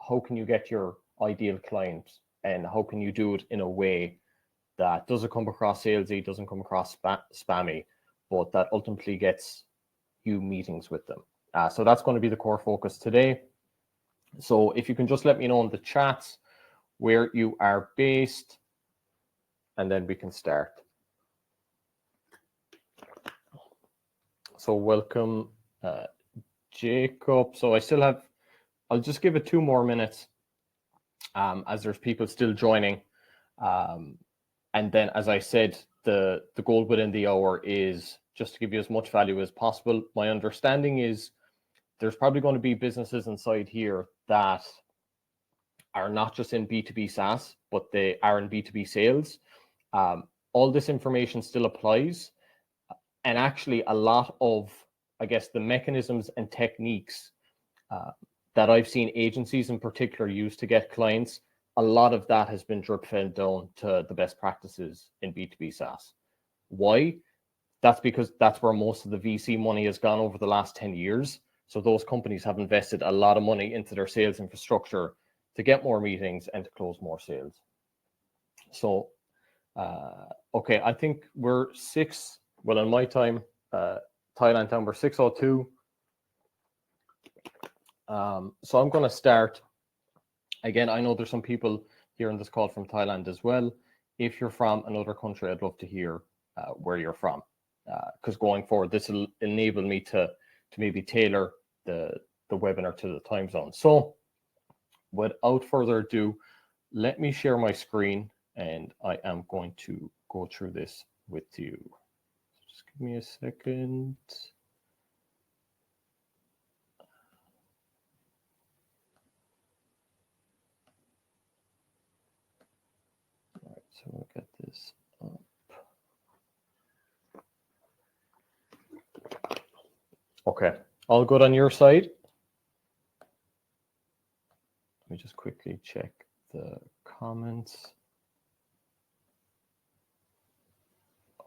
how can you get your ideal client, and how can you do it in a way that doesn't come across salesy, doesn't come across spammy, but that ultimately gets you meetings with them. So that's going to be the core focus today. So if you can just let me know in the chats where you are based, and then we can start. So welcome, Jacob. So I'll just give it 2 more minutes as there's people still joining. And then, as I said, the goal within the hour is just to give you as much value as possible. My understanding is there's probably going to be businesses inside here that are not just in B2B SaaS, but they are in B2B sales. All this information still applies. And actually, a lot of, I guess, the mechanisms and techniques that I've seen agencies in particular use to get clients, a lot of that has been drip fed down to the best practices in B2B SaaS. Why? That's because that's where most of the VC money has gone over the last 10 years. So those companies have invested a lot of money into their sales infrastructure to get more meetings and to close more sales. So, okay, I think we're 6, well, in my time, Thailand time, we're 6:02. So I'm going to start. Again, I know there's some people here on this call from Thailand as well. If you're from another country, I'd love to hear where you're from, because going forward, this will enable me to maybe tailor the webinar to the time zone. So without further ado, let me share my screen, and I am going to go through this with you. Just give me a second. All right, so we'll get this up. Okay, all good on your side? Let me just quickly check the comments.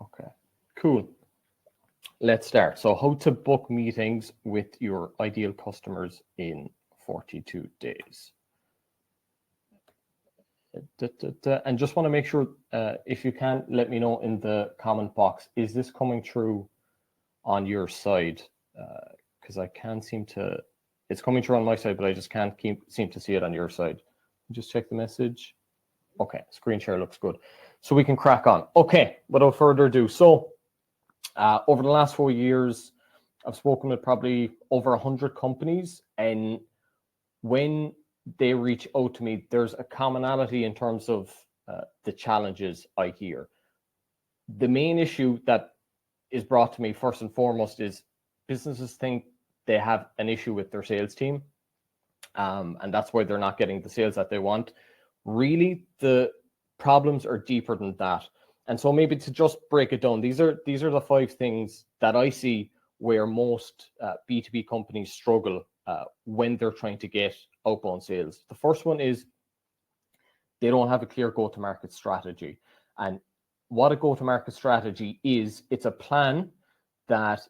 Okay, cool. Let's start. So how to book meetings with your ideal customers in 42 days. And just want to make sure, if you can, let me know in the comment box, is this coming through on your side? Because I can't seem to, it's coming through on my side, but I just can't seem to see it on your side. Just check the message. Okay, screen share looks good. So we can crack on. Okay, without further ado. So over the last 4 years, I've spoken with probably over 100 companies. And when they reach out to me, there's a commonality in terms of the challenges I hear. The main issue that is brought to me first and foremost is businesses think they have an issue with their sales team. And that's why they're not getting the sales that they want. Really, the problems are deeper than that. And so maybe to just break it down, these are the 5 things that I see where most B2B companies struggle when they're trying to get outbound sales. The first one is they don't have a clear go-to-market strategy. And what a go-to-market strategy is, it's a plan that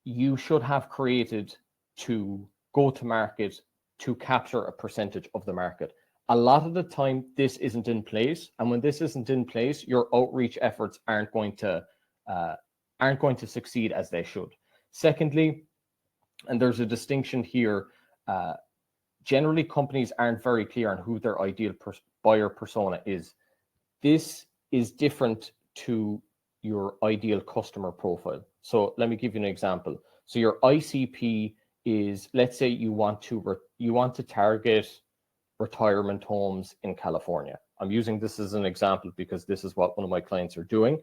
you should have created to go to market to capture a percentage of the market. A lot of the time, this isn't in place. And when this isn't in place, your outreach efforts aren't going to succeed as they should. Secondly, and there's a distinction here, generally companies aren't very clear on who their ideal buyer persona is. This is different to your ideal customer profile. So let me give you an example. So your ICP is, let's say you want to target retirement homes in California. I'm using this as an example because this is what one of my clients are doing.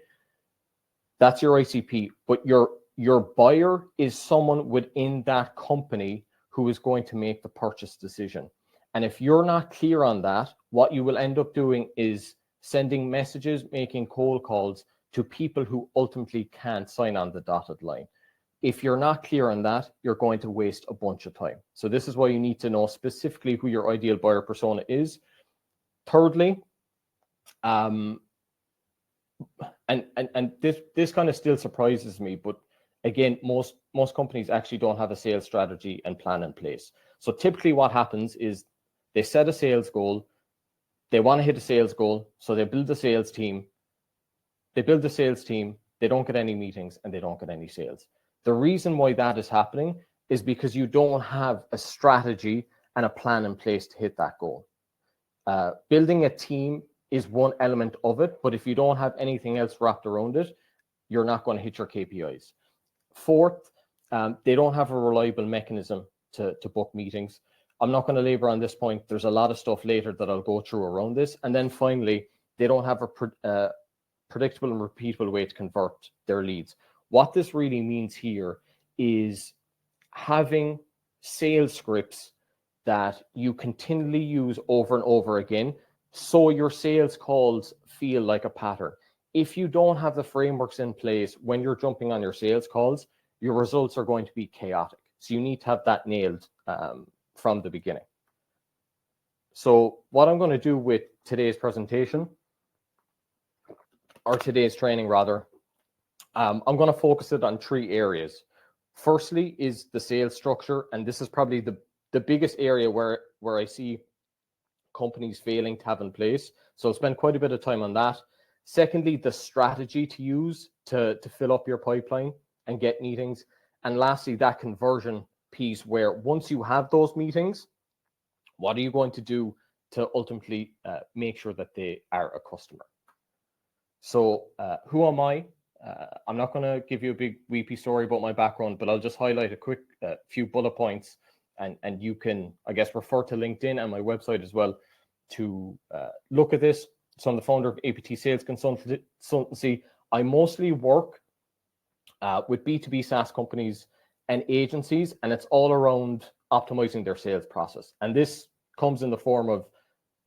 That's your ICP, but your buyer is someone within that company who is going to make the purchase decision. And if you're not clear on that, what you will end up doing is sending messages, making cold calls to people who ultimately can't sign on the dotted line. If you're not clear on that, you're going to waste a bunch of time. So this is why you need to know specifically who your ideal buyer persona is. Thirdly, and this kind of still surprises me, but again, most companies actually don't have a sales strategy and plan in place. So typically what happens is They set a sales goal. They want to hit a sales goal. So they build the sales team. They build the sales team. They don't get any meetings and they don't get any sales. The reason why that is happening is because you don't have a strategy and a plan in place to hit that goal. Building a team is one element of it, but if you don't have anything else wrapped around it, you're not going to hit your KPIs. Fourth, they don't have a reliable mechanism to book meetings. I'm not going to labor on this point. There's a lot of stuff later that I'll go through around this. And then finally, they don't have a predictable and repeatable way to convert their leads. What this really means here is having sales scripts that you continually use over and over again, so your sales calls feel like a pattern. If you don't have the frameworks in place when you're jumping on your sales calls, your results are going to be chaotic. So you need to have that nailed from the beginning. So what I'm going to do with today's presentation, or today's training rather, I'm going to focus it on 3 areas. Firstly is the sales structure, and this is probably the biggest area where I see companies failing to have in place. So I'll spend quite a bit of time on that. Secondly, the strategy to use to fill up your pipeline and get meetings. And lastly, that conversion piece where once you have those meetings, what are you going to do to ultimately make sure that they are a customer? So who am I? I'm not going to give you a big weepy story about my background, but I'll just highlight a quick few bullet points, and you can, I guess, refer to LinkedIn and my website as well to look at this. So I'm the founder of APT Sales Consultancy. I mostly work with B2B SaaS companies and agencies, and it's all around optimizing their sales process. And this comes in the form of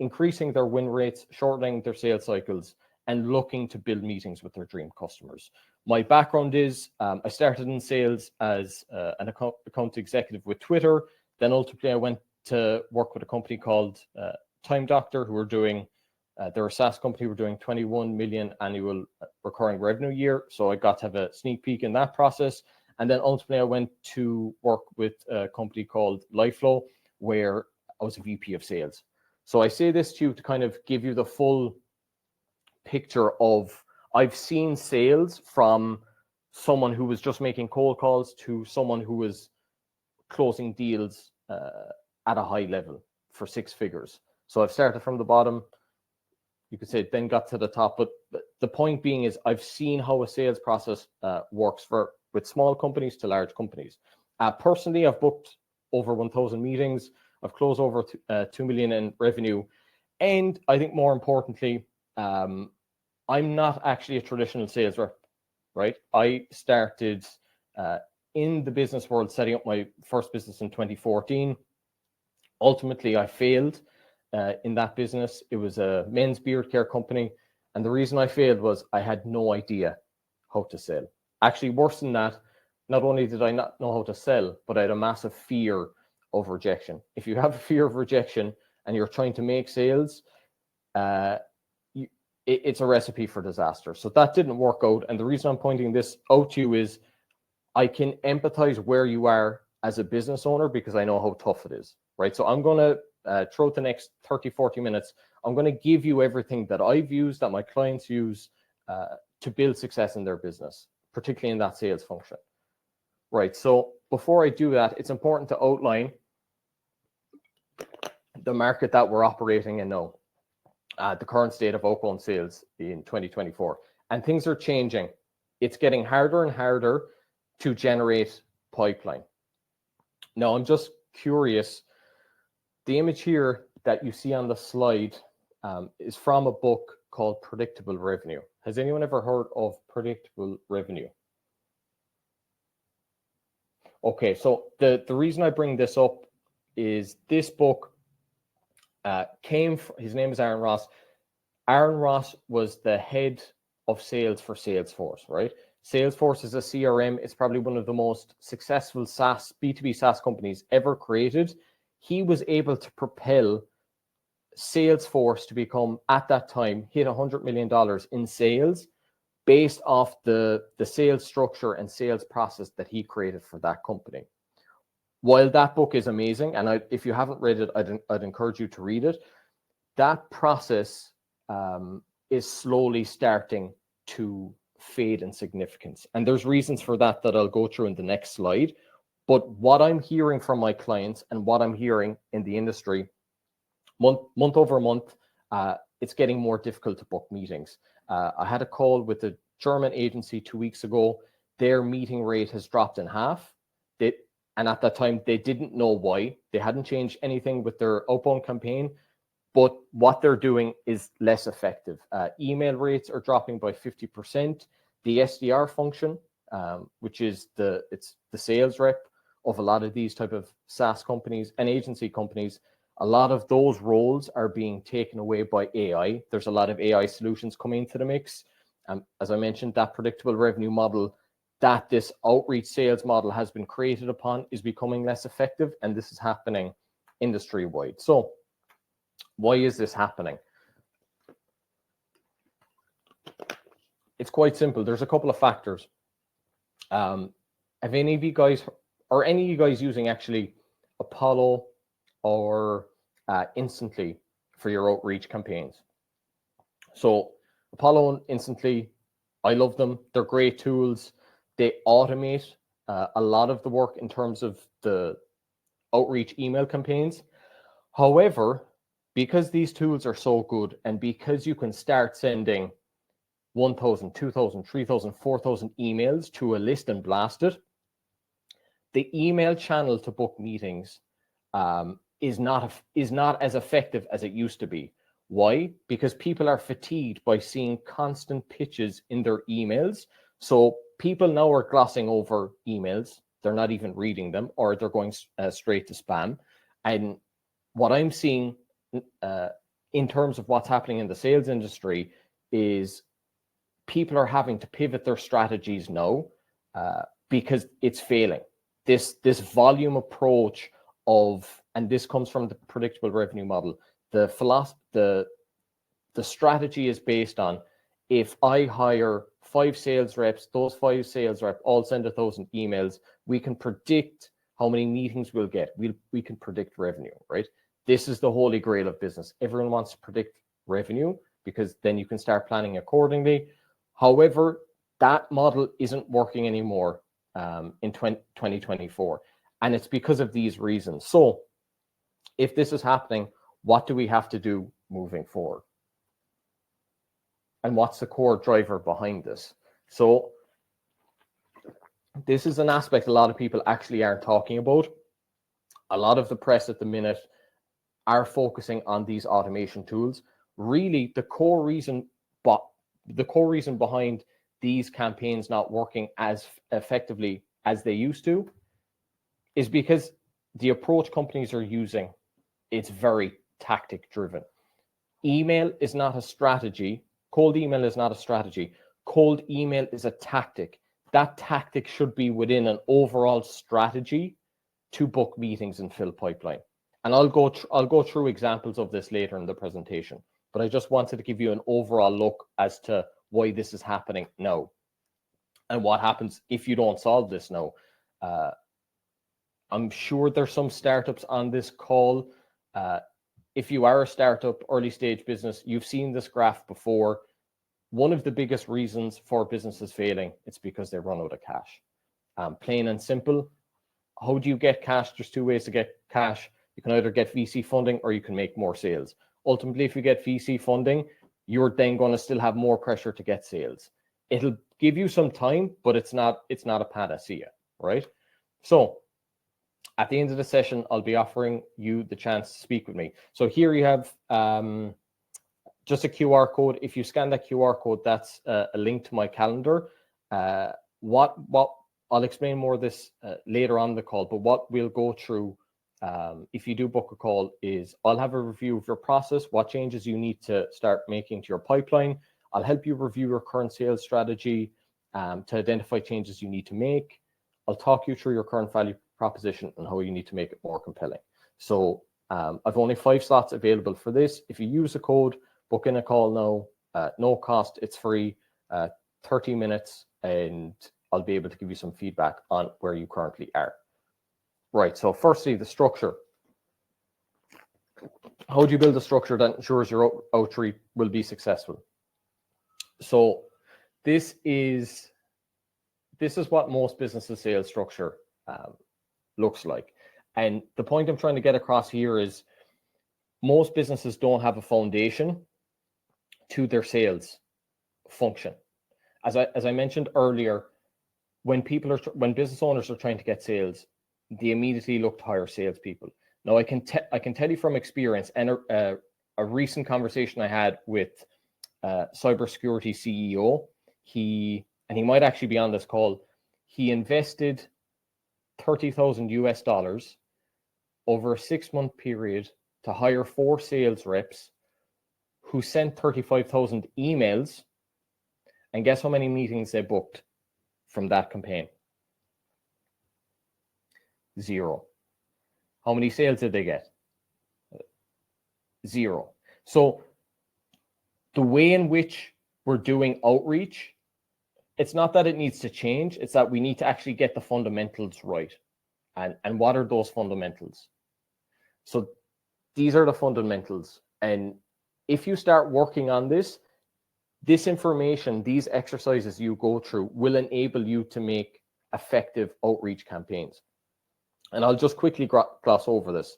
increasing their win rates, shortening their sales cycles, and looking to build meetings with their dream customers. My background is I started in sales as an account executive with Twitter. Then ultimately I went to work with a company called Time Doctor, who were doing, they're a SaaS company, were doing 21 million annual recurring revenue year. So I got to have a sneak peek in that process. And then ultimately I went to work with a company called LifeFlow, where I was a VP of sales. So I say this to you to kind of give you the full picture of, I've seen sales from someone who was just making cold calls to someone who was closing deals at a high level for 6 figures. So I've started from the bottom, you could say, then got to the top. But the point being is I've seen how a sales process works with small companies to large companies. Personally, I've booked over 1,000 meetings. I've closed over 2 million in revenue. And I think more importantly, I'm not actually a traditional sales rep, right? I started in the business world, setting up my first business in 2014. Ultimately, I failed in that business. It was a men's beard care company. And the reason I failed was I had no idea how to sell. Actually, worse than that, not only did I not know how to sell, but I had a massive fear of rejection. If you have a fear of rejection and you're trying to make sales, it's a recipe for disaster. So that didn't work out. And the reason I'm pointing this out to you is I can empathize where you are as a business owner because I know how tough it is, right? So I'm going to, throughout the next 30, 40 minutes, I'm going to give you everything that I've used, that my clients use to build success in their business, particularly in that sales function. Right. So before I do that, it's important to outline the market that we're operating in now. The current state of outbound sales in 2024. And things are changing. It's getting harder and harder to generate pipeline. Now, I'm just curious. The image here that you see on the slide is from a book called Predictable Revenue. Has anyone ever heard of predictable revenue? Okay, so the reason I bring this up is this book came from, his name is Aaron Ross. Aaron Ross was the head of sales for Salesforce, right? Salesforce is a CRM. It's probably one of the most successful SaaS, B2B SaaS companies ever created. He was able to propel Salesforce to become, at that time, hit $100 million in sales based off the sales structure and sales process that he created for that company. while that book is amazing, and if you haven't read it, I'd encourage you to read it. That process is slowly starting to fade in significance. And there's reasons for that I'll go through in the next slide. But what I'm hearing from my clients and what I'm hearing in the industry, month over month, it's getting more difficult to book meetings. I had a call with a German agency 2 weeks ago. Their meeting rate has dropped in half. And at that time, they didn't know why. They hadn't changed anything with their outbound campaign, but what they're doing is less effective. Email rates are dropping by 50%. The SDR function, which is it's the sales rep of a lot of these type of SaaS companies and agency companies, a lot of those roles are being taken away by AI. There's a lot of AI solutions coming into the mix. As I mentioned, that predictable revenue model that this outreach sales model has been created upon is becoming less effective, and this is happening industry-wide. So why is this happening? It's quite simple. There's a couple of factors. Have any of you guys, or any of you guys using actually Apollo or Instantly for your outreach campaigns? So Apollo and Instantly, I love them. They're great tools. They automate a lot of the work in terms of the outreach email campaigns. However, because these tools are so good and because you can start sending 1,000, 2,000, 3,000, 4,000 emails to a list and blast it, the email channel to book meetings is not as effective as it used to be. Why? Because people are fatigued by seeing constant pitches in their emails. So people now are glossing over emails. They're not even reading them, or they're going straight to spam. And what I'm seeing in terms of what's happening in the sales industry is people are having to pivot their strategies now because it's failing. This volume approach and this comes from the predictable revenue model. The strategy is based on, if I hire 5 sales reps, those 5 sales reps all send 1,000 emails, we can predict how many meetings we'll get. We can predict revenue, right? This is the holy grail of business. Everyone wants to predict revenue because then you can start planning accordingly. However, that model isn't working anymore in 2024. And it's because of these reasons. So if this is happening, what do we have to do moving forward? And what's the core driver behind this? So this is an aspect a lot of people actually aren't talking about. A lot of the press at the minute are focusing on these automation tools. Really, the core reason behind these campaigns not working as effectively as they used to is because the approach companies are using, it's very tactic driven. Email is not a strategy. Cold email is not a strategy. Cold email is a tactic. That tactic should be within an overall strategy to book meetings and fill pipeline. And I'll go through examples of this later in the presentation, but I just wanted to give you an overall look as to why this is happening now and what happens if you don't solve this now. I'm sure there's some startups on this call. If you are a startup, early stage business, you've seen this graph before. One of the biggest reasons for businesses failing, it's because they run out of cash. Plain and simple. How do you get cash? There's 2 ways to get cash. You can either get VC funding or you can make more sales. Ultimately, if you get VC funding, you're then going to still have more pressure to get sales. It'll give you some time, but it's not a panacea, right? So at the end of the session, I'll be offering you the chance to speak with me. So here you have just a QR code. If you scan that QR code, that's a link to my calendar. What I'll explain more of this later on the call, but what we'll go through if you do book a call is I'll have a review of your process, what changes you need to start making to your pipeline. I'll help you review your current sales strategy to identify changes you need to make. I'll talk you through your current value proposition and how you need to make it more compelling. So I've only 5 slots available for this. If you use the code, book in a call now, no cost, it's free, 30 minutes, and I'll be able to give you some feedback on where you currently are. Right. So firstly, the structure. How do you build a structure that ensures your outreach will be successful? So this is what most businesses' sales structure looks like. And the point I'm trying to get across here is most businesses don't have a foundation to their sales function. As I mentioned earlier, when business owners are trying to get sales, they immediately look to hire salespeople. Now, I can tell you from experience, and a recent conversation I had with cybersecurity CEO, he might actually be on this call. He invested $30,000 over a 6-month period to hire 4 sales reps who sent 35,000 emails, and guess how many meetings they booked from that campaign? 0. How many sales did they get? 0. So the way in which we're doing outreach, it's not that it needs to change, it's that we need to actually get the fundamentals right. And what are those fundamentals? So these are the fundamentals. And if you start working on this information, these exercises you go through will enable you to make effective outreach campaigns. And I'll just quickly gloss over this.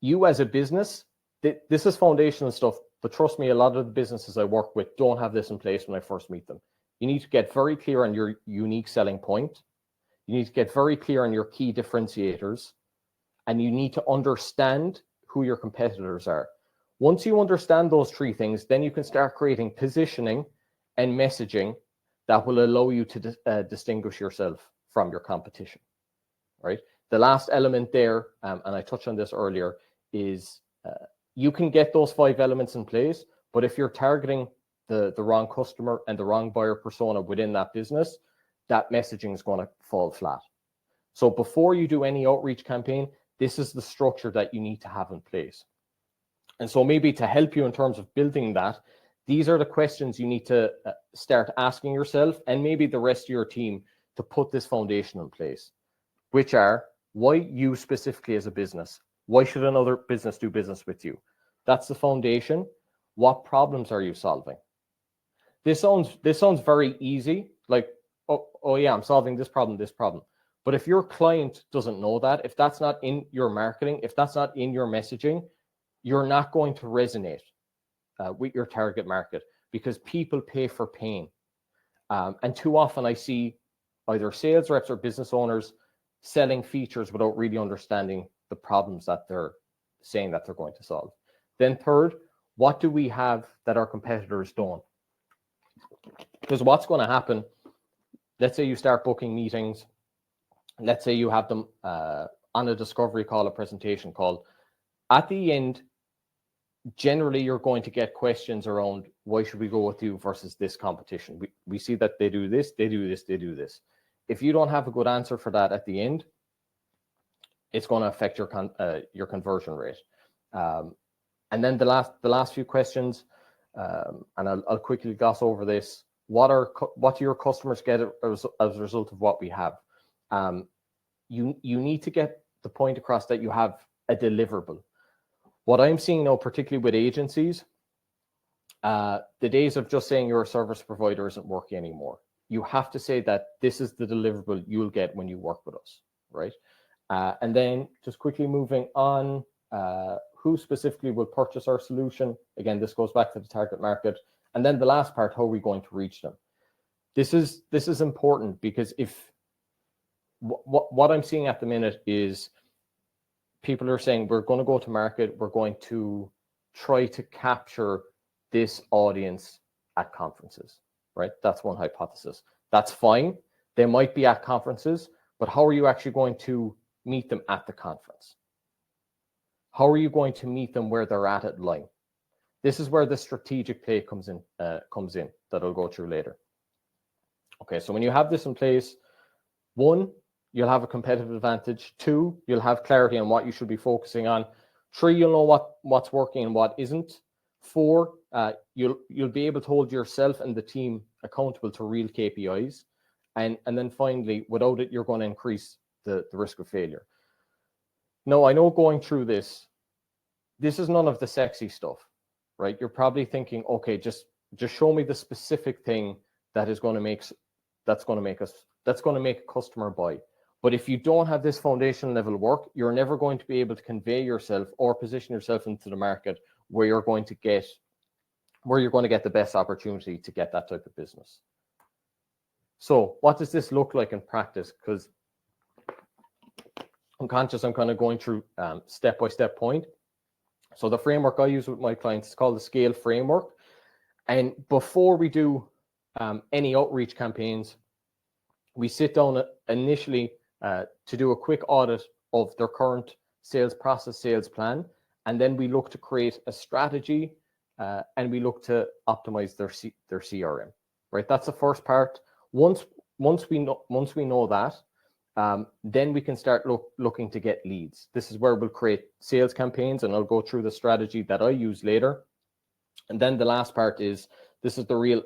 You as a business, this is foundational stuff, but trust me, a lot of the businesses I work with don't have this in place when I first meet them. You need to get very clear on your unique selling point. You need to get very clear on your key differentiators, and you need to understand who your competitors are. Once you understand those 3 things, then you can start creating positioning and messaging that will allow you to distinguish yourself from your competition, right? The last element there, and I touched on this earlier, is you can get those 5 elements in place, but if you're targeting the wrong customer and the wrong buyer persona within that business, that messaging is going to fall flat. So before you do any outreach campaign, this is the structure that you need to have in place. And so maybe to help you in terms of building that, these are the questions you need to start asking yourself and maybe the rest of your team to put this foundation in place, which are, why you specifically as a business? Why should another business do business with you? That's the foundation. What problems are you solving? This sounds very easy, like, oh yeah, I'm solving this problem. But if your client doesn't know that, if that's not in your marketing, if that's not in your messaging, you're not going to resonate with your target market, because people pay for pain. And too often I see either sales reps or business owners selling features without really understanding the problems that they're saying that they're going to solve. Then third, what do we have that our competitors don't? Because what's going to happen, let's say you start booking meetings, let's say you have them on a discovery call, a presentation call. At the end, generally you're going to get questions around, why should we go with you versus this competition? We see that they do this, they do this, they do this. If you don't have a good answer for that at the end, it's going to affect your conversion rate. And then the last few questions, and I'll quickly gloss over this. What do your customers get as a result of what we have? You need to get the point across that you have a deliverable. What I'm seeing now, particularly with agencies, the days of just saying you're a service provider isn't working anymore. You have to say that this is the deliverable you'll get when you work with us, right? And then just quickly moving on, who specifically will purchase our solution? Again, this goes back to the target market. And then the last part, how are we going to reach them? This is important, because if what I'm seeing at the minute is people are saying, we're going to go to market, we're going to try to capture this audience at conferences, right? That's one hypothesis. That's fine. They might be at conferences, but how are you actually going to meet them at the conference? How are you going to meet them where they're at line? This is where the strategic play comes in that I'll go through later. Okay, so when you have this in place, 1, you'll have a competitive advantage. 2, you'll have clarity on what you should be focusing on. 3, you'll know what's working and what isn't. 4, you'll be able to hold yourself and the team accountable to real KPIs. And then finally, without it, you're going to increase the risk of failure. No, I know going through this is none of the sexy stuff, right? You're probably thinking, okay, just show me the specific thing that is going to make a customer buy. But if you don't have this foundation level work, you're never going to be able to convey yourself or position yourself into the market where you're going to get the best opportunity to get that type of business. So what does this look like in practice? Because I'm conscious I'm kind of going through step-by-step point. So the framework I use with my clients is called the SCALE framework. And before we do any outreach campaigns, we sit down initially to do a quick audit of their current sales process, sales plan, and then we look to create a strategy and we look to optimize their CRM. Right, that's the first part. Once we know that, then we can start looking to get leads. This is where we'll create sales campaigns, and I'll go through the strategy that I use later. And then the last part is, this is the real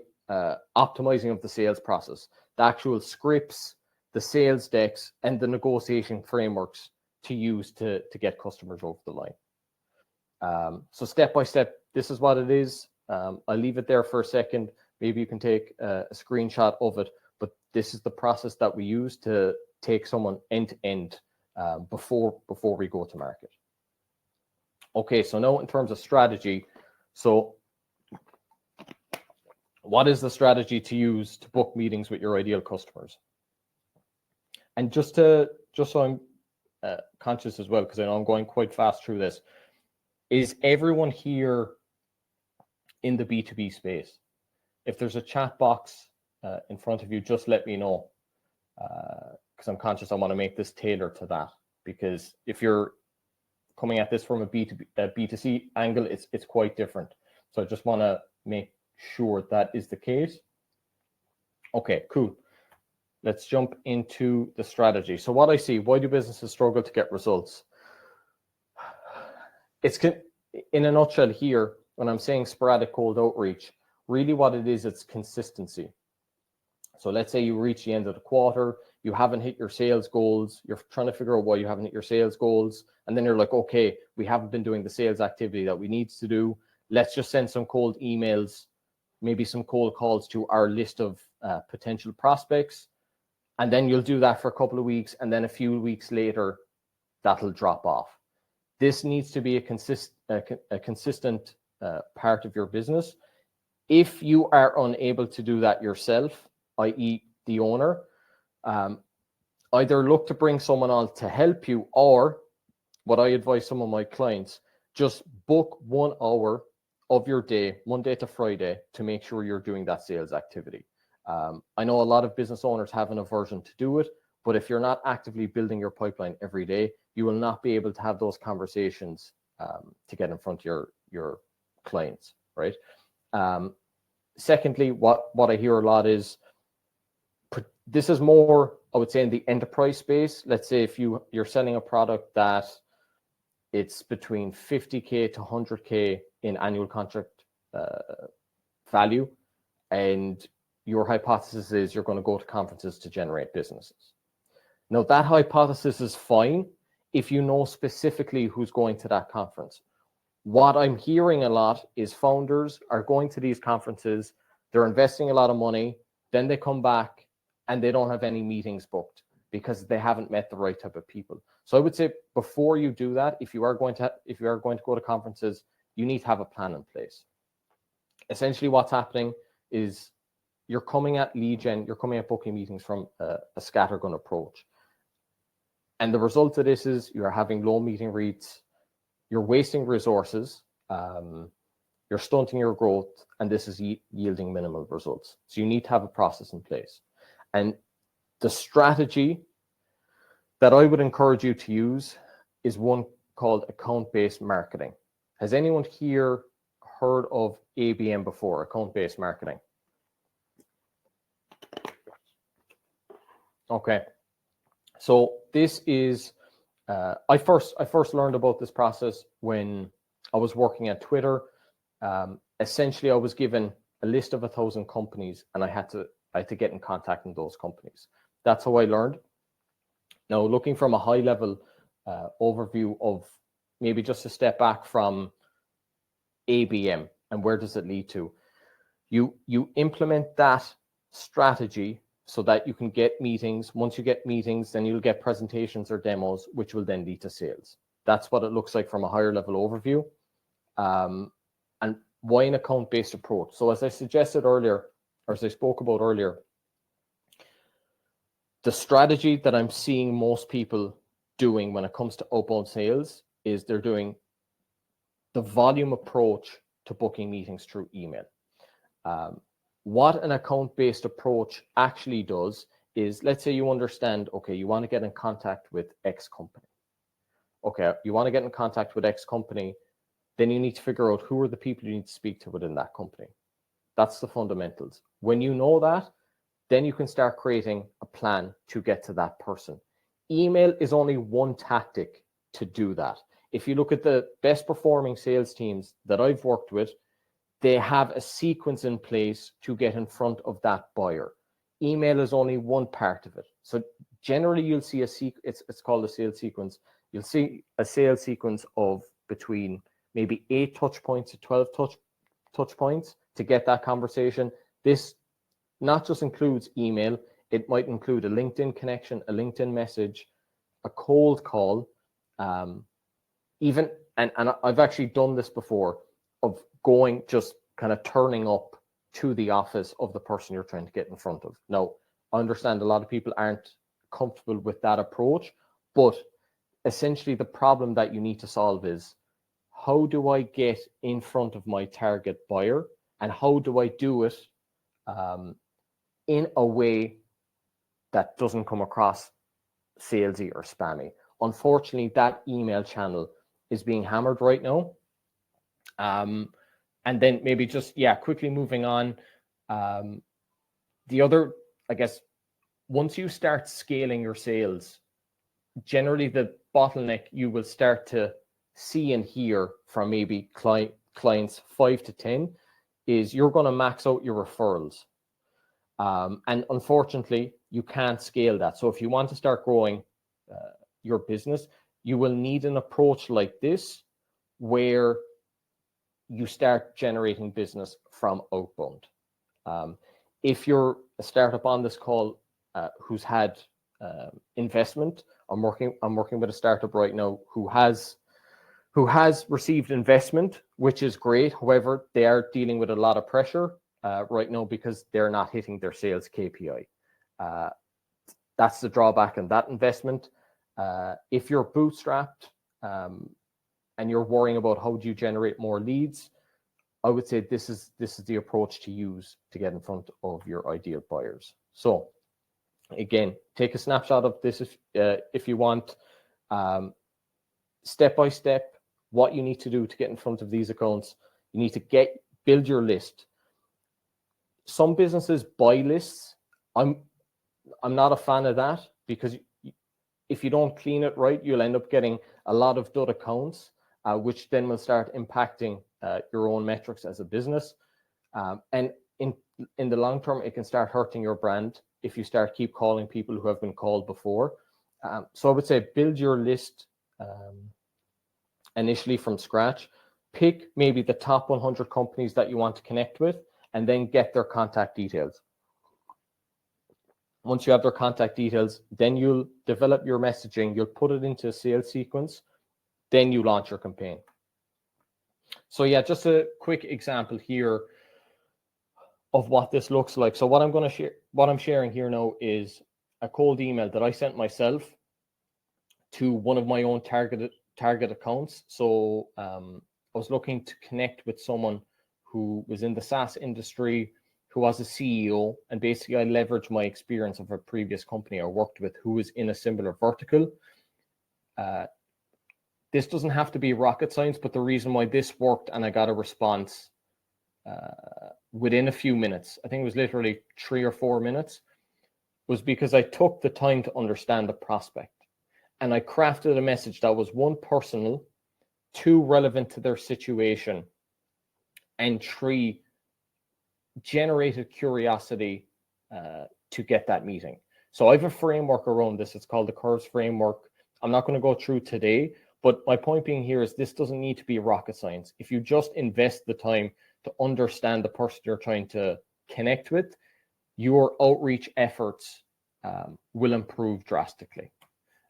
optimizing of the sales process, the actual scripts, the sales decks, and the negotiation frameworks to use to get customers over the line. So step by step, this is what it is. I'll leave it there for a second. Maybe you can take a screenshot of it, but this is the process that we use to take someone end to end before we go to market. Okay, so now in terms of strategy, so what is the strategy to use to book meetings with your ideal customers? And just so I'm conscious as well, because I know I'm going quite fast through this, is everyone here in the B2B space? If there's a chat box in front of you, just let me know, because I'm conscious I want to make this tailored to that. Because if you're coming at this from a B2C angle, it's quite different. So I just want to make sure that is the case. Okay, cool. Let's jump into the strategy. So what I see, why do businesses struggle to get results? It's in a nutshell here, when I'm saying sporadic cold outreach, really what it is, it's consistency. So let's say you reach the end of the quarter, you haven't hit your sales goals, you're trying to figure out why you haven't hit your sales goals, and then you're like, okay, we haven't been doing the sales activity that we need to do. Let's just send some cold emails, maybe some cold calls to our list of potential prospects. And then you'll do that for a couple of weeks, and then a few weeks later, that'll drop off. This needs to be a consistent part of your business. If you are unable to do that yourself, i.e. the owner, either look to bring someone on to help you, or what I advise some of my clients, just book 1 hour of your day, Monday to Friday, to make sure you're doing that sales activity. I know a lot of business owners have an aversion to do it, but if you're not actively building your pipeline every day, you will not be able to have those conversations to get in front of your clients, right? Secondly, what I hear a lot is, this is more, I would say, in the enterprise space. Let's say if you're selling a product that it's between 50K to 100K in annual contract value, and your hypothesis is you're going to go to conferences to generate businesses. Now, that hypothesis is fine if you know specifically who's going to that conference. What I'm hearing a lot is founders are going to these conferences, they're investing a lot of money, then they come back and they don't have any meetings booked because they haven't met the right type of people. So I would say, before you do that, if you are going to go to conferences, you need to have a plan in place. Essentially, what's happening is you're coming at lead gen, you're coming at booking meetings from a scattergun approach. And the result of this is you're having low meeting rates, you're wasting resources, you're stunting your growth, and this is yielding minimal results. So you need to have a process in place. And the strategy that I would encourage you to use is one called account-based marketing. Has anyone here heard of ABM before, account-based marketing? Okay, so this is, I first learned about this process when I was working at Twitter. Essentially, I was given a list of 1,000 companies, and I had to get in contact with those companies. That's how I learned. Now, looking from a high level, overview of maybe just a step back from ABM and where does it lead to. You implement that strategy so that you can get meetings. Once you get meetings, then you'll get presentations or demos, which will then lead to sales. That's what it looks like from a higher level overview. And why an account-based approach? So as I suggested earlier, or as I spoke about earlier, the strategy that I'm seeing most people doing when it comes to outbound sales is they're doing the volume approach to booking meetings through email. What an account-based approach actually does is, let's say you understand, okay, you want to get in contact with X company. Okay, you want to get in contact with X company, then you need to figure out who are the people you need to speak to within that company. That's the fundamentals. When you know that, then you can start creating a plan to get to that person. Email is only one tactic to do that. If you look at the best performing sales teams that I've worked with, they have a sequence in place to get in front of that buyer. Email is only one part of it. So generally you'll see it's called a sales sequence. You'll see a sales sequence of between maybe 8 touch points to 12 touch points to get that conversation. This not just includes email, it might include a LinkedIn connection, a LinkedIn message, a cold call, even, and I've actually done this before, of going, just kind of turning up to the office of the person you're trying to get in front of. Now, I understand a lot of people aren't comfortable with that approach, but essentially the problem that you need to solve is, how do I get in front of my target buyer, and how do I do it in a way that doesn't come across salesy or spammy? Unfortunately, that email channel is being hammered right now. And then maybe just, quickly moving on. The other, I guess, once you start scaling your sales, generally the bottleneck you will start to see and hear from maybe clients 5 to 10 is you're going to max out your referrals. And unfortunately, you can't scale that. So if you want to start growing your business, you will need an approach like this where you start generating business from outbound. If you're a startup on this call who's had investment, I'm working with a startup right now who has received investment, which is great. However, they are dealing with a lot of pressure right now because they're not hitting their sales KPI. That's the drawback in that investment. If you're bootstrapped and you're worrying about how do you generate more leads, I would say this is the approach to use to get in front of your ideal buyers. So again, take a snapshot of this if you want. Step by step, what you need to do to get in front of these accounts. You need to build your list. Some businesses buy lists. I'm not a fan of that, because if you don't clean it right, you'll end up getting a lot of dud accounts, which then will start impacting your own metrics as a business. And in the long term, it can start hurting your brand if you start keep calling people who have been called before. So I would say build your list initially from scratch. Pick maybe the top 100 companies that you want to connect with, and then get their contact details. Once you have their contact details, then you'll develop your messaging, you'll put it into a sales sequence, then you launch your campaign. So yeah, just a quick example here of what this looks like. So what I'm sharing here now is a cold email that I sent myself to one of my own target accounts. So I was looking to connect with someone who was in the SaaS industry, who was a CEO, and basically I leveraged my experience of a previous company I worked with who was in a similar vertical. This doesn't have to be rocket science, but the reason why this worked and I got a response within a few minutes, I think it was literally 3 or 4 minutes, was because I took the time to understand the prospect. And I crafted a message that was 1, personal, 2, relevant to their situation, and 3, generated curiosity to get that meeting. So I have a framework around this. It's called the Curves framework. I'm not going to go through today, but my point being here is this doesn't need to be rocket science. If you just invest the time to understand the person you're trying to connect with, your outreach efforts will improve drastically.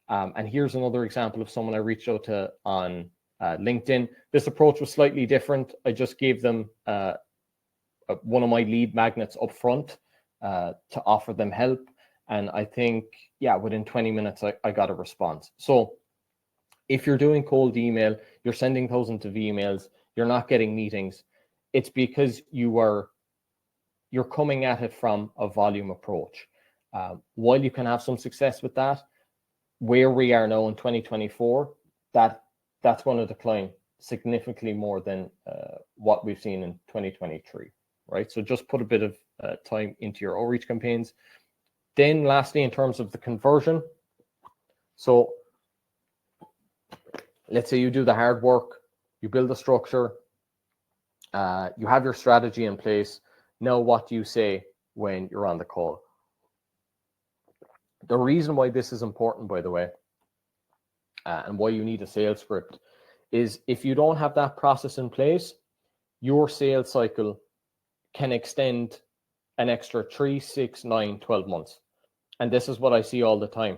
And here's another example of someone I reached out to on LinkedIn. This approach was slightly different. I just gave them one of my lead magnets up front to offer them help. And I think, yeah, within 20 minutes, I got a response. So if you're doing cold email, you're sending thousands of emails, you're not getting meetings, it's because you're coming at it from a volume approach. While you can have some success with that, where we are now in 2024, that's going to decline significantly more than what we've seen in 2023, right? So just put a bit of time into your outreach campaigns. Then lastly, in terms of the conversion, so let's say you do the hard work, you build a structure, you have your strategy in place. Now, what do you say when you're on the call? The reason why this is important, by the way, and why you need a sales script is if you don't have that process in place, your sales cycle can extend an extra 3, 6, 9, 12 months. And this is what I see all the time.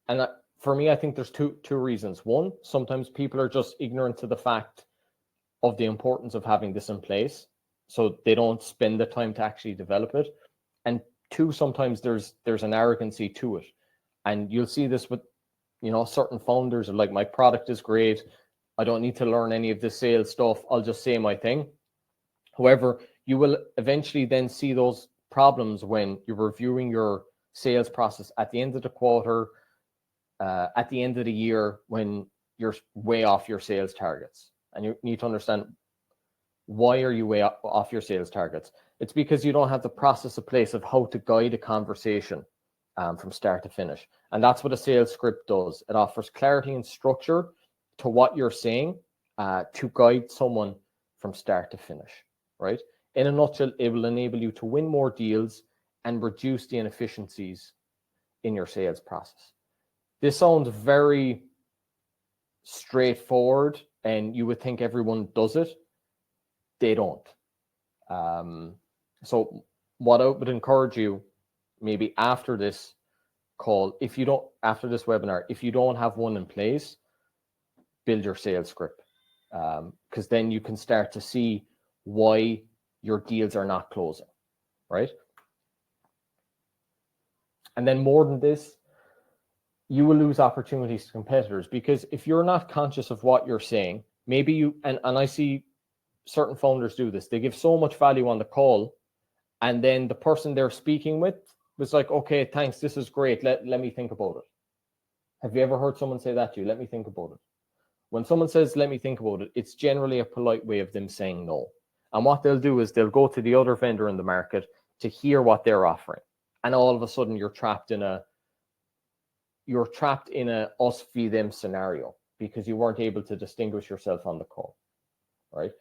And for me, I think there's two reasons. One, sometimes people are just ignorant to the fact of the importance of having this in place, so they don't spend the time to actually develop it. And two, sometimes there's an arrogancy to it. And you'll see this with, certain founders are like, my product is great, I don't need to learn any of the sales stuff, I'll just say my thing. However, you will eventually then see those problems when you're reviewing your sales process at the end of the quarter, at the end of the year, when you're way off your sales targets. And you need to understand, why are you way off your sales targets? It's because you don't have the process in place of how to guide a conversation from start to finish. And that's what a sales script does. It offers clarity and structure to what you're saying to guide someone from start to finish, right? In a nutshell, it will enable you to win more deals and reduce the inefficiencies in your sales process. This sounds very straightforward, and you would think everyone does it. They don't. So what I would encourage you, maybe after this call, after this webinar, if you don't have one in place, build your sales script, because then you can start to see why your deals are not closing, right? And then more than this, you will lose opportunities to competitors, because if you're not conscious of what you're saying, maybe you, and I see certain founders do this, they give so much value on the call, and then the person they're speaking with was like, okay, thanks, this is great, let me think about it. Have you ever heard someone say that to you? Let me think about it. When someone says, let me think about it, it's generally a polite way of them saying no. And what they'll do is they'll go to the other vendor in the market to hear what they're offering. And all of a sudden you're trapped in a us v them scenario, because you weren't able to distinguish yourself on the call, right?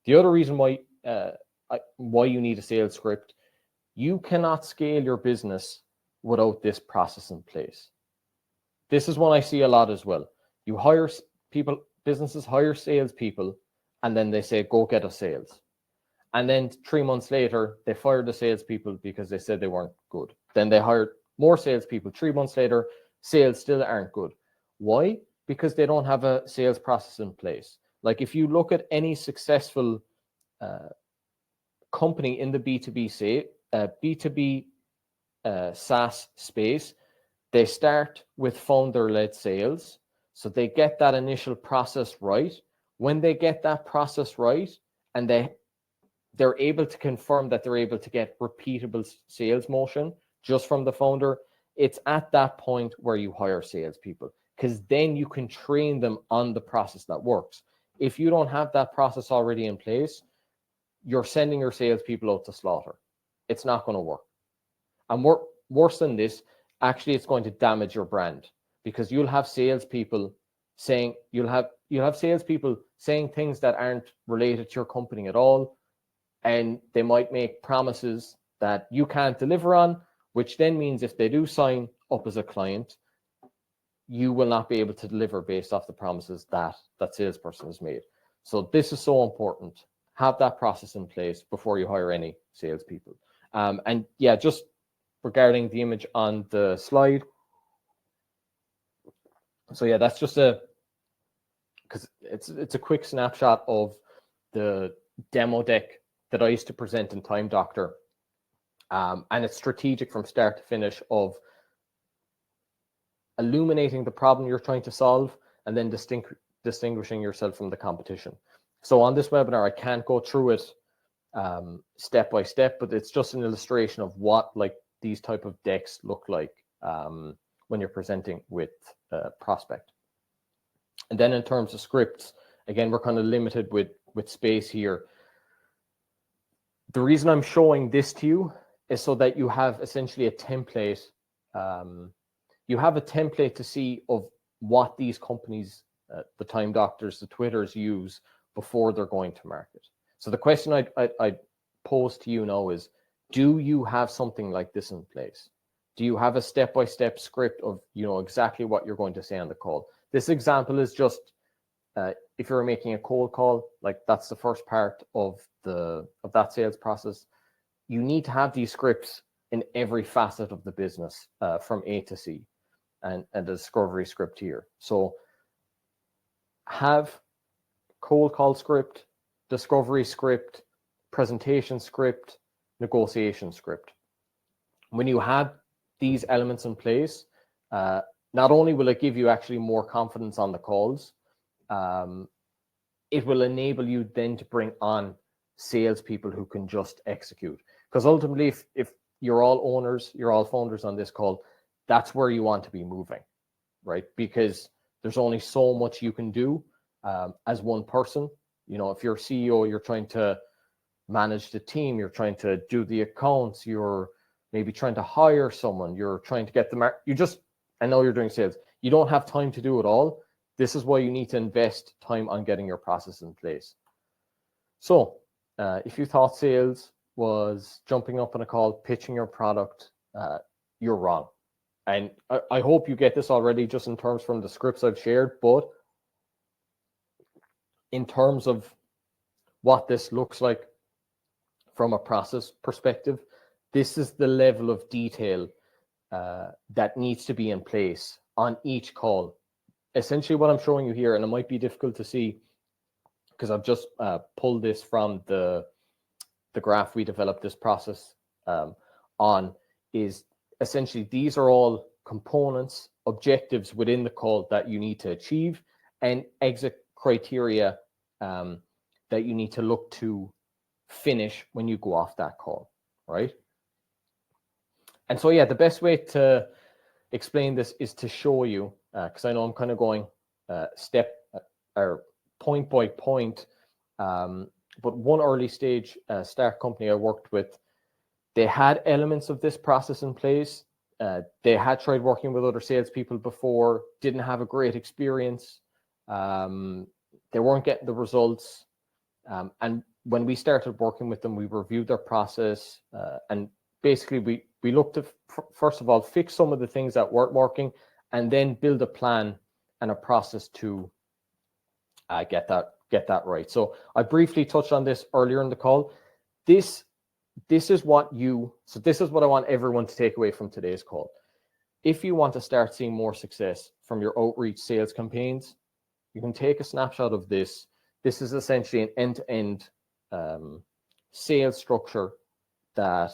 The other reason why you need a sales script, you cannot scale your business without this process in place. This is one I see a lot as well. You hire people, businesses hire salespeople, and then they say, go get us sales. And then 3 months later, they fired the salespeople because they said they weren't good. Then they hired more salespeople. 3 months later, sales still aren't good. Why? Because they don't have a sales process in place. Like if you look at any successful company in the B2B SaaS space, they start with founder-led sales. So they get that initial process right. When they get that process right, and they're able to confirm that they're able to get repeatable sales motion just from the founder, it's at that point where you hire salespeople, because then you can train them on the process that works. If you don't have that process already in place, you're sending your salespeople out to slaughter. It's not going to work. And worse than this, actually, it's going to damage your brand, because you'll have salespeople saying things that aren't related to your company at all, and they might make promises that you can't deliver on, which then means if they do sign up as a client, you will not be able to deliver based off the promises that that salesperson has made. So this is so important. Have that process in place before you hire any salespeople. And yeah, just regarding the image on the slide. So yeah, that's just because it's a quick snapshot of the demo deck that I used to present in Time Doctor. And it's strategic from start to finish of illuminating the problem you're trying to solve and then distinguishing yourself from the competition. So on this webinar, I can't go through it step by step, but it's just an illustration of what like these type of decks look like when you're presenting with a prospect. And then in terms of scripts, again, we're kind of limited with space here. The reason I'm showing this to you is so that you have essentially a template. You have a template to see of what these companies, the Time Doctors, the Twitters use before they're going to market. So the question I'd pose to you now is, do you have something like this in place? Do you have a step-by-step script of, you know, exactly what you're going to say on the call? This example is just if you're making a cold call, like that's the first part of that sales process. You need to have these scripts in every facet of the business from A to C, and a discovery script here. So have cold call script, discovery script, presentation script, negotiation script. When you have these elements in place, not only will it give you actually more confidence on the calls, it will enable you then to bring on salespeople who can just execute. Because ultimately, if you're all owners, you're all founders on this call, that's where you want to be moving, right? Because there's only so much you can do as one person. You know, if you're CEO, you're trying to manage the team, you're trying to do the accounts, you're maybe trying to hire someone, you're trying to get the I know you're doing sales. You don't have time to do it all. This is why you need to invest time on getting your process in place. So if you thought sales was jumping up on a call, pitching your product, you're wrong. And I hope you get this already just in terms from the scripts I've shared, but in terms of what this looks like from a process perspective, this is the level of detail that needs to be in place on each call. Essentially what I'm showing you here, and it might be difficult to see because I've just pulled this from the graph we developed this process on, is essentially these are all components, objectives within the call that you need to achieve, and exit criteria that you need to look to finish when you go off that call, right? And so, yeah, the best way to explain this is to show you, because I know I'm kind of going step or point by point, but one early stage start company I worked with, they had elements of this process in place. They had tried working with other salespeople before, didn't have a great experience. They weren't getting the results. And when we started working with them, we reviewed their process. And basically, we looked to, first of all, fix some of the things that weren't working, and then build a plan and a process to get that right. So I briefly touched on this earlier in the call. This is what I want everyone to take away from today's call. If you want to start seeing more success from your outreach sales campaigns, you can take a snapshot of this. This is essentially an end-to-end sales structure that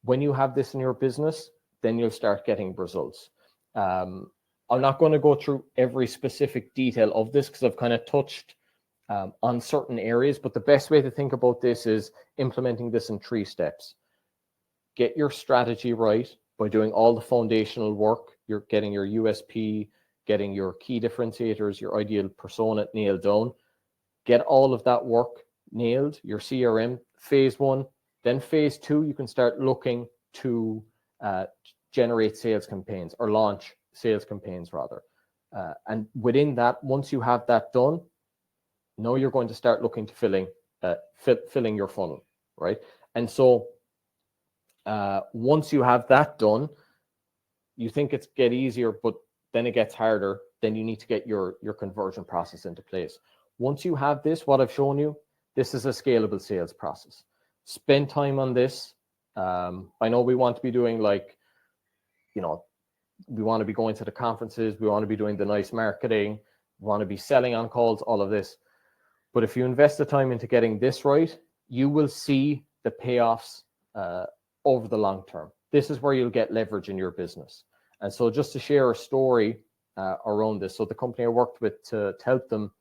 when you have this in your business, then you'll start getting results. I'm not going to go through every specific detail of this because I've kind of touched on certain areas, but the best way to think about this is implementing this in 3 steps. Get your strategy right by doing all the foundational work. You're getting your USP, getting your key differentiators, your ideal persona nailed down. Get all of that work nailed, your CRM, phase 1. Then phase 2, you can start looking to generate sales campaigns or launch sales campaigns rather. And within that, once you have that done, now you're going to start looking to filling your funnel, right? And so once you have that done, you think it's get easier, but then it gets harder. Then you need to get your conversion process into place. Once you have this, what I've shown you, this is a scalable sales process. Spend time on this. I know we want to be doing like, you know, we want to be going to the conferences, we want to be doing the nice marketing, we want to be selling on calls, all of this. But if you invest the time into getting this right, you will see the payoffs over the long term. This is where you'll get leverage in your business. And so just to share a story around this. So the company I worked with to help them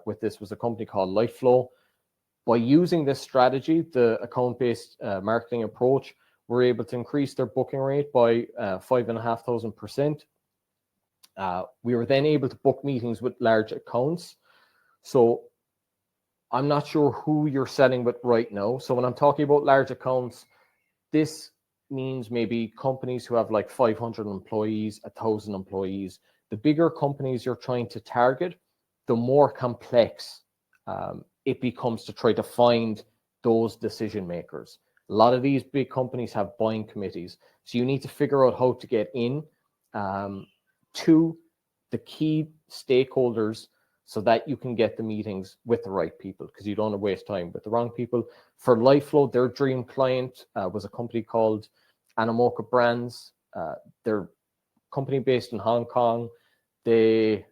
with this was a company called LifeFlow. By using this strategy, the account-based marketing approach, we're able to increase their booking rate by 5,500%. We were then able to book meetings with large accounts. So I'm not sure who you're selling with right now. So when I'm talking about large accounts, this means maybe companies who have like 500 employees, 1,000 employees. The bigger companies you're trying to target, the more complex it becomes to try to find those decision makers. A lot of these big companies have buying committees. So you need to figure out how to get in to the key stakeholders so that you can get the meetings with the right people, because you don't want to waste time with the wrong people. For LifeFlow, their dream client was a company called Animoca Brands. They're a company based in Hong Kong. They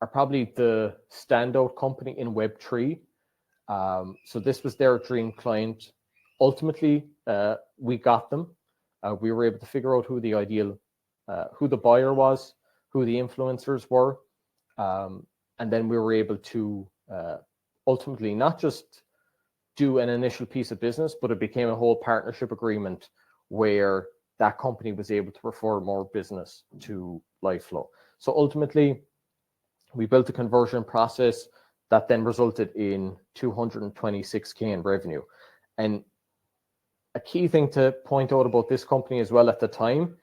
are probably the standout company in Web3. So this was their dream client. Ultimately, we got them. We were able to figure out who the ideal, who the buyer was, who the influencers were. And then we were able to ultimately not just do an initial piece of business, but it became a whole partnership agreement where that company was able to refer more business to LifeFlow. So ultimately, we built a conversion process that then resulted in 226K in revenue. And a key thing to point out about this company as well at the time,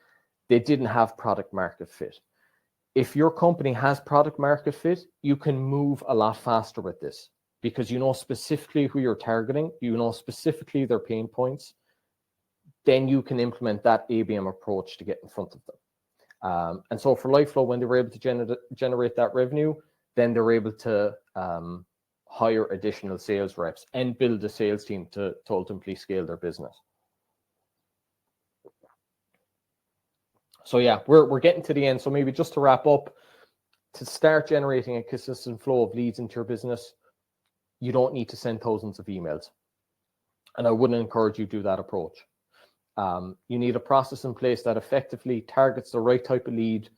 they didn't have product market fit. If your company has product market fit, you can move a lot faster with this because you know specifically who you're targeting, you know specifically their pain points, then you can implement that ABM approach to get in front of them. And so for LifeFlow, when they were able to generate that revenue, then they were able to hire additional sales reps and build a sales team to ultimately scale their business. So yeah, we're getting to the end. So maybe just to wrap up, to start generating a consistent flow of leads into your business, you don't need to send thousands of emails. And I wouldn't encourage you to do that approach. You need a process in place that effectively targets the right type of lead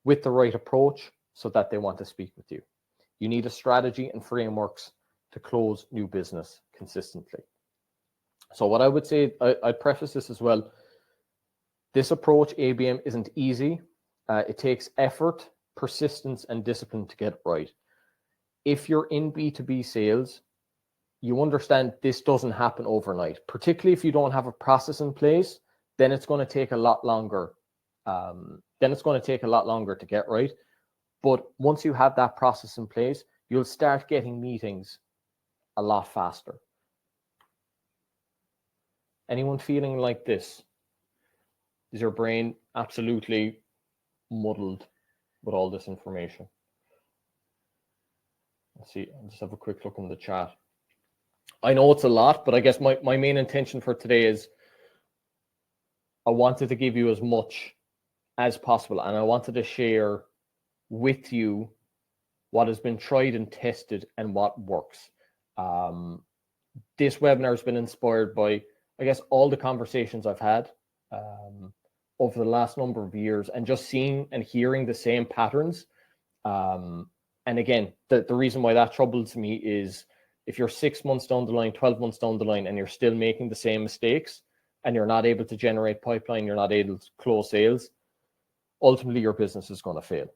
with the right approach so that they want to speak with you. You need a strategy and frameworks to close new business consistently. So what I would say, I'd preface this as well. This approach, ABM, isn't easy. It takes effort, persistence, and discipline to get it right. If you're in B2B sales, you understand this doesn't happen overnight, particularly if you don't have a process in place, then it's going to take a lot longer. To get right. But once you have that process in place, you'll start getting meetings a lot faster. Anyone feeling like this? Is your brain absolutely muddled with all this information? Let's see, I'll just have a quick look in the chat. I know it's a lot, but I guess my main intention for today is I wanted to give you as much as possible, and I wanted to share with you what has been tried and tested and what works. This webinar has been inspired by, I guess, all the conversations I've had over the last number of years and just seeing and hearing the same patterns. And again, the reason why that troubles me is if you're 6 months down the line, 12 months down the line, and you're still making the same mistakes and you're not able to generate pipeline, you're not able to close sales, ultimately your business is going to fail.